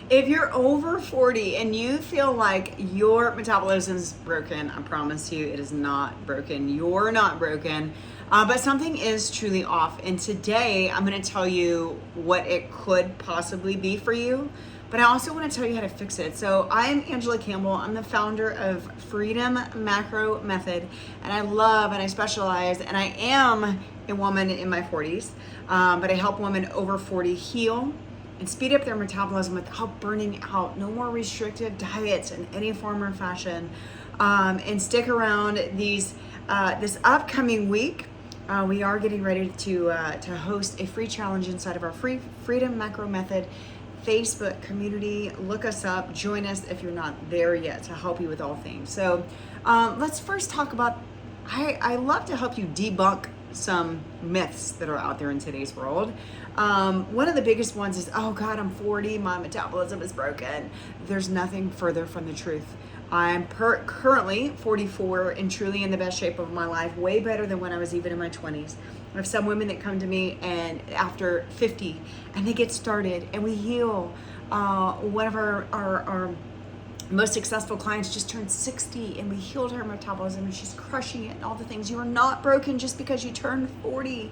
If you're over 40 and you feel like your metabolism is broken, I promise you it is not broken. You're not broken, but something is truly off. And today I'm going to tell you what it could possibly be for you, but I also want to tell you how to fix it. So I'm Angela Campbell. I'm the founder of Freedom Macro Method, and I love and I specialize, and I am a woman in my 40s, but I help women over 40 heal and speed up their metabolism without burning out. No more restrictive diets in any form or fashion. And stick around this upcoming week. We are getting ready to host a free challenge inside of our free Freedom Macro Method Facebook community. Look us up, join us if you're not there yet, to help you with all things. So let's first talk about, I love to help you debunk some myths that are out there in today's world. One of the biggest ones is, oh God, I'm 40, my metabolism is broken. There's nothing further from the truth. I'm currently 44 and truly in the best shape of my life, way better than when I was even in my 20s. I have some women that come to me and after 50 and they get started and we heal. One of our most successful clients just turned 60 and we healed her metabolism and she's crushing it and all the things. You are not broken just because you turned 40.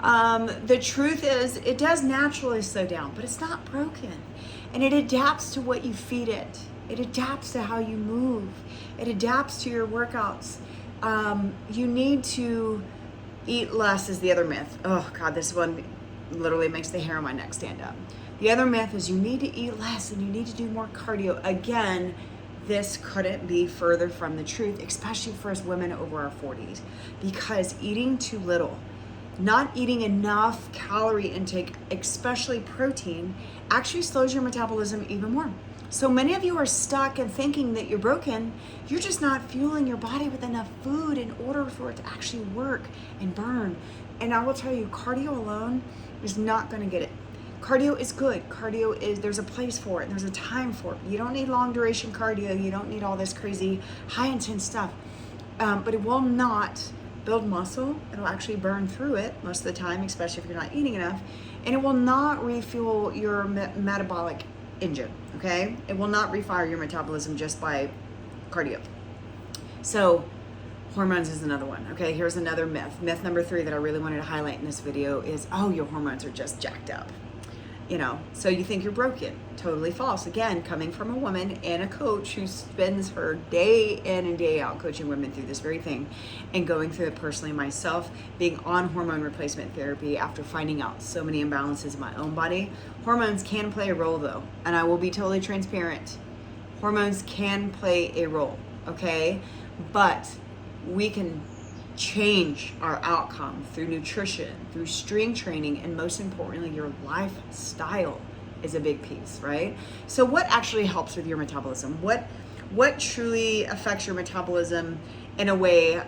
The truth is it does naturally slow down, but it's not broken. And it adapts to what you feed it. It adapts to how you move. It adapts to your workouts. You need to eat less is the other myth. Oh God, this one literally makes the hair on my neck stand up. The other myth is you need to eat less and you need to do more cardio. Again, this couldn't be further from the truth, especially for us women over our 40s, because eating too little, not eating enough calorie intake, especially protein, actually slows your metabolism even more. So many of you are stuck and thinking that you're broken. You're just not fueling your body with enough food in order for it to actually work and burn. And I will tell you, cardio alone is not going to get it. Cardio is good. Cardio is, there's a place for it. There's a time for it. You don't need long duration cardio. You don't need all this crazy high intense stuff. But it will not build muscle. It'll actually burn through it most of the time, especially if you're not eating enough. And it will not refuel your metabolic engine, okay? It will not refire your metabolism just by cardio. So hormones is another one, okay? Here's another myth. Myth number 3 that I really wanted to highlight in this video is, oh, your hormones are just jacked up. You know, so you think you're broken. Totally false. Again, coming from a woman and a coach who spends her day in and day out coaching women through this very thing and going through it personally myself, being on hormone replacement therapy after finding out so many imbalances in my own body. Hormones can play a role though, and I will be totally transparent. Hormones can play a role, okay? But we can change our outcome through nutrition, through strength training, and most importantly, your lifestyle is a big piece, right? So what actually helps with your metabolism? What truly affects your metabolism in a way,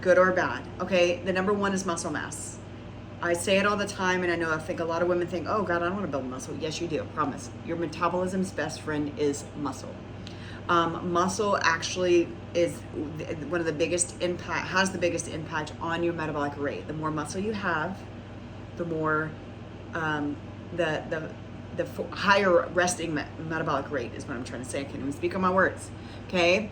good or bad? Okay, the number 1 is muscle mass. I say it all the time, and I think a lot of women think, oh God, I don't want to build muscle. Yes, you do, I promise. Your metabolism's best friend is muscle. Muscle actually is one of the biggest impact, has the biggest impact on your metabolic rate. The more muscle you have, the more, the higher resting metabolic rate is what I'm trying to say. I can't even speak on my words. Okay,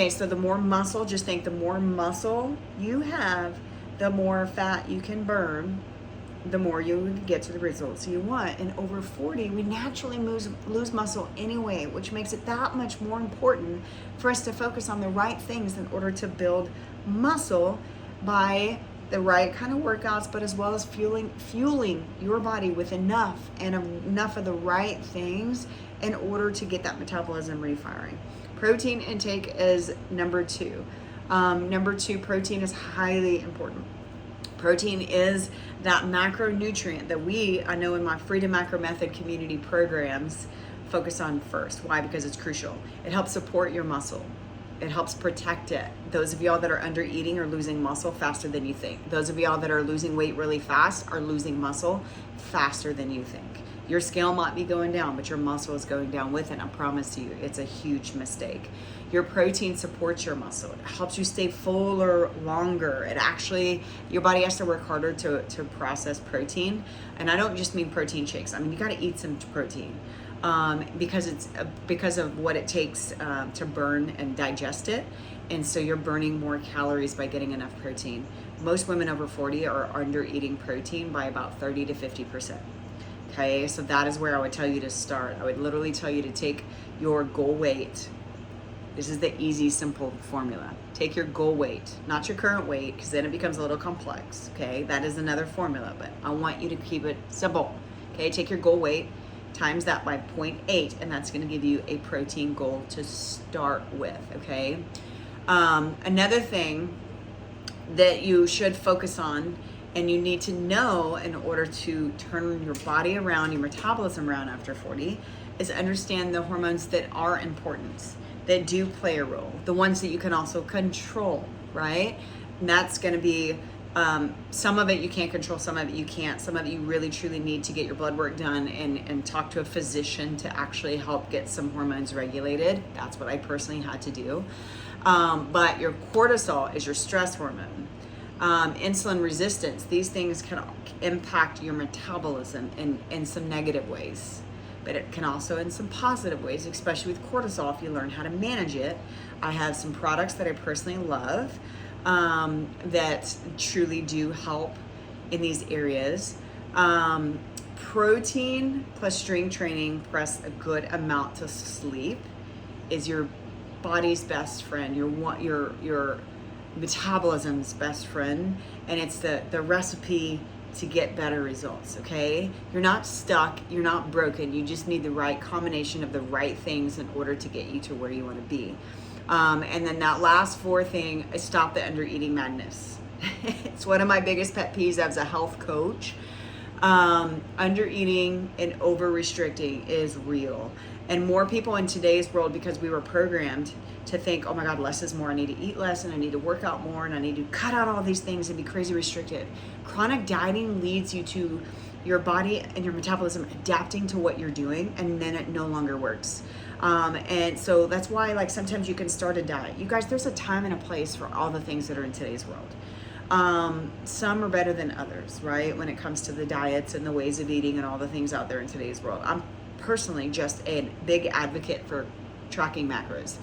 so the more muscle, just think the more muscle you have, the more fat you can burn, the more you get to the results you want. And over 40, we naturally lose muscle anyway, which makes it that much more important for us to focus on the right things in order to build muscle by the right kind of workouts, but as well as fueling your body with enough of the right things in order to get that metabolism refiring. Protein intake is number 2. Number 2, protein is highly important. Protein is that macronutrient that I know in my Freedom Macro Method community programs focus on first. Why? Because it's crucial. It helps support your muscle. It helps protect it. Those of y'all that are under eating are losing muscle faster than you think. Those of y'all that are losing weight really fast are losing muscle faster than you think. Your scale might be going down, but your muscle is going down with it. I promise you, it's a huge mistake. Your protein supports your muscle. It helps you stay fuller longer. It actually, your body has to work harder to process protein. And I don't just mean protein shakes. I mean, you got to eat some protein because of what it takes to burn and digest it. And so you're burning more calories by getting enough protein. Most women over 40 are under eating protein by about 30 to 50%. Okay, so that is where I would tell you to start. I would literally tell you to take your goal weight. This is the easy, simple formula. Take your goal weight, not your current weight, because then it becomes a little complex. Okay, that is another formula, but I want you to keep it simple. Okay, take your goal weight, times that by 0.8, and that's going to give you a protein goal to start with. Okay, another thing that you should focus on and you need to know in order to turn your body around, your metabolism around after 40, is understand the hormones that are important, that do play a role, the ones that you can also control, right? And that's going to be some of it you can't control, some of it you can't. Some of it you really truly need to get your blood work done and talk to a physician to actually help get some hormones regulated. That's what I personally had to do. But your cortisol is your stress hormone. Insulin resistance, these things can impact your metabolism in some negative ways, but it can also in some positive ways, especially with cortisol if you learn how to manage it. I have some products that I personally love that truly do help in these areas. Protein plus strength training plus a good amount to sleep is your body's best friend, your metabolism's best friend, and it's the recipe to get better results. Okay, you're not stuck, you're not broken, you just need the right combination of the right things in order to get you to where you want to be. And then that last fourth thing is stop the under eating madness. It's one of my biggest pet peeves as a health coach. Under eating and over restricting is real, and more people in today's world, because we were programmed to think, oh my God, less is more. I need to eat less and I need to work out more and I need to cut out all these things and be crazy restricted. Chronic dieting leads you to your body and your metabolism adapting to what you're doing, and then it no longer works. And so that's why, like, sometimes you can start a diet. You guys, there's a time and a place for all the things that are in today's world. Some are better than others, right? When it comes to the diets and the ways of eating and all the things out there in today's world. I'm personally just a big advocate for tracking macros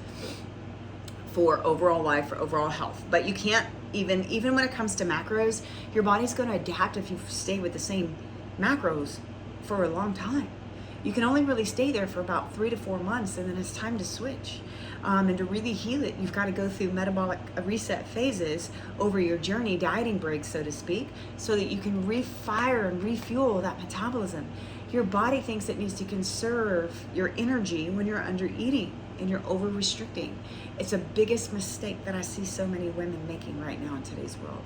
for overall life, for overall health. But you can't, even when it comes to macros, your body's going to adapt if you stay with the same macros for a long time. You can only really stay there for about 3 to 4 months, and then it's time to switch. And to really heal it, you've got to go through metabolic reset phases over your journey, dieting breaks, so to speak, so that you can refire and refuel that metabolism. Your body thinks it needs to conserve your energy when you're under eating and you're over restricting. It's the biggest mistake that I see so many women making right now in today's world.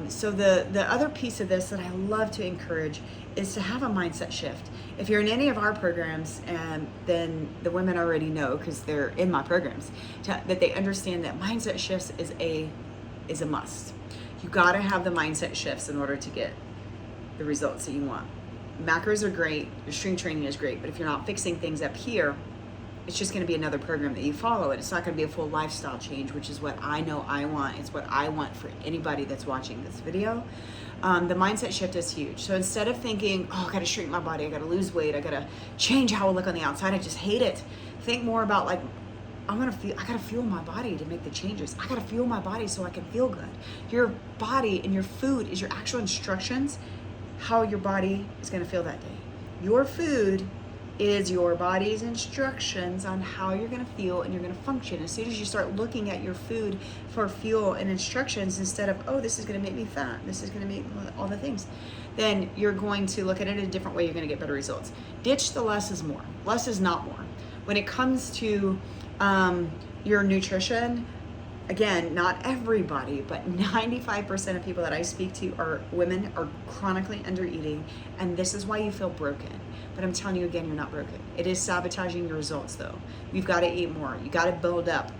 So the other piece of this that I love to encourage is to have a mindset shift. If you're in any of our programs, then the women already know, because they're in my programs, that they understand that mindset shifts is a must. You got to have the mindset shifts in order to get the results that you want. Macros are great, your strength training is great, but if you're not fixing things up here, it's just going to be another program that you follow, and it's not going to be a full lifestyle change, which is what I know I want. It's what I want for anybody that's watching this video. The mindset shift is huge. So instead of thinking, oh, I got to shrink my body, I got to lose weight, I got to change how I look on the outside, I just hate it. Think more about, like, I got to fuel my body to make the changes. I got to fuel my body so I can feel good. Your body and your food is your actual instructions how your body is going to feel that day. Your food is your body's instructions on how you're going to feel and you're going to function. As soon as you start looking at your food for fuel and instructions instead of, oh, this is going to make me fat, this is going to make all the things, then you're going to look at it in a different way. You're going to get better results. Ditch the less is more. Less is not more. When it comes to your nutrition, again, not everybody, but 95% of people that I speak to are women, are chronically under eating, and this is why you feel broken. But I'm telling you again, you're not broken. It is sabotaging your results though. You've got to eat more. You got to build up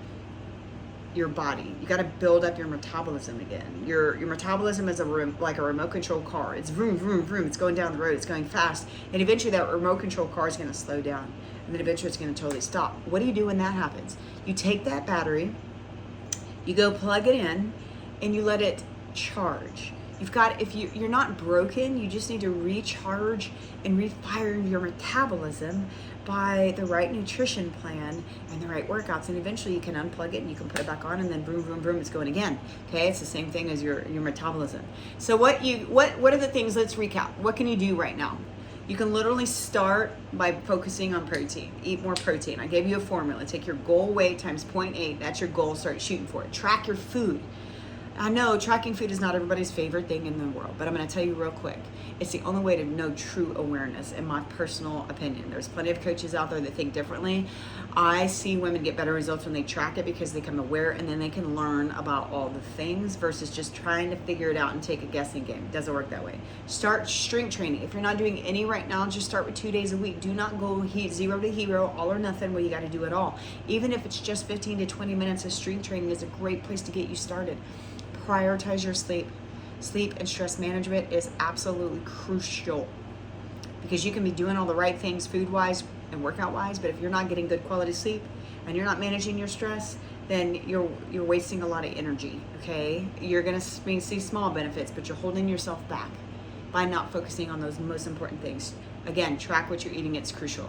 your body. You got to build up your metabolism again. Your metabolism is like a remote control car. It's vroom, vroom, vroom. It's going down the road. It's going fast. And eventually that remote control car is going to slow down. And then eventually it's going to totally stop. What do you do when that happens? You take that battery, you go plug it in, and you let it charge. You've got, if you're not broken, you just need to recharge and refire your metabolism by the right nutrition plan and the right workouts. And eventually you can unplug it and you can put it back on, and then boom, boom, boom, it's going again. Okay, it's the same thing as your metabolism. So what are the things, let's recap. What can you do right now? You can literally start by focusing on protein. Eat more protein. I gave you a formula. Take your goal weight times 0.8. That's your goal. Start shooting for it. Track your food. I know tracking food is not everybody's favorite thing in the world, but I'm going to tell you real quick. It's the only way to know true awareness, in my personal opinion. There's plenty of coaches out there that think differently. I see women get better results when they track it because they become aware, and then they can learn about all the things versus just trying to figure it out and take a guessing game. It doesn't work that way. Start strength training. If you're not doing any right now, just start with 2 days a week. Do not go 0 to hero, all or nothing, where you got to do it all. Even if it's just 15 to 20 minutes of strength training is a great place to get you started. Prioritize your sleep. Sleep and stress management is absolutely crucial, because you can be doing all the right things food-wise and workout-wise, but if you're not getting good quality sleep and you're not managing your stress, then you're wasting a lot of energy, okay? You're gonna see small benefits, but you're holding yourself back by not focusing on those most important things. Again, track what you're eating. It's crucial.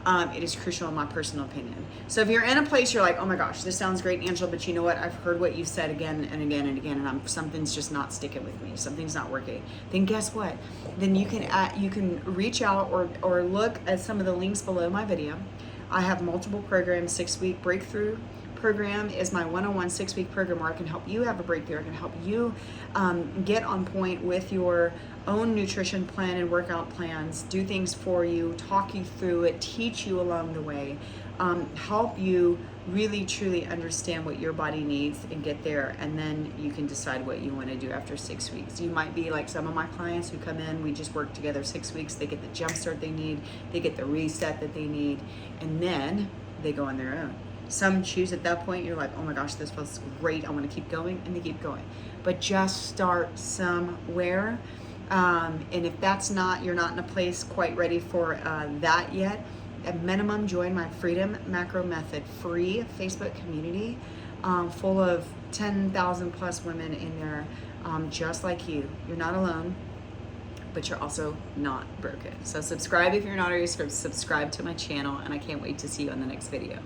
It is crucial in my personal opinion. So if you're in a place you're like, oh my gosh, this sounds great, Angela, but you know what? I've heard what you've said again and again and again, and something's just not sticking with me. Something's not working. Then guess what? Then you can reach out or look at some of the links below my video. I have multiple programs. 6-week breakthrough program is my one-on-one 6-week program where I can help you have a breakthrough. I can help you get on point with your own nutrition plan and workout plans, do things for you, talk you through it, teach you along the way, help you really truly understand what your body needs and get there, and then you can decide what you want to do after 6 weeks. You might be like some of my clients who come in, we just work together 6 weeks, they get the jump start they need, they get the reset that they need, and then they go on their own. Some choose at that point, you're like, oh my gosh, this feels great, I want to keep going, and they keep going. But just start somewhere. And if that's not, you're not in a place quite ready for that yet, at minimum, join my Freedom Macro Method free Facebook community full of 10,000 plus women in there just like you. You're not alone, but you're also not broken. So subscribe if you're not already subscribed to my channel, and I can't wait to see you on the next video.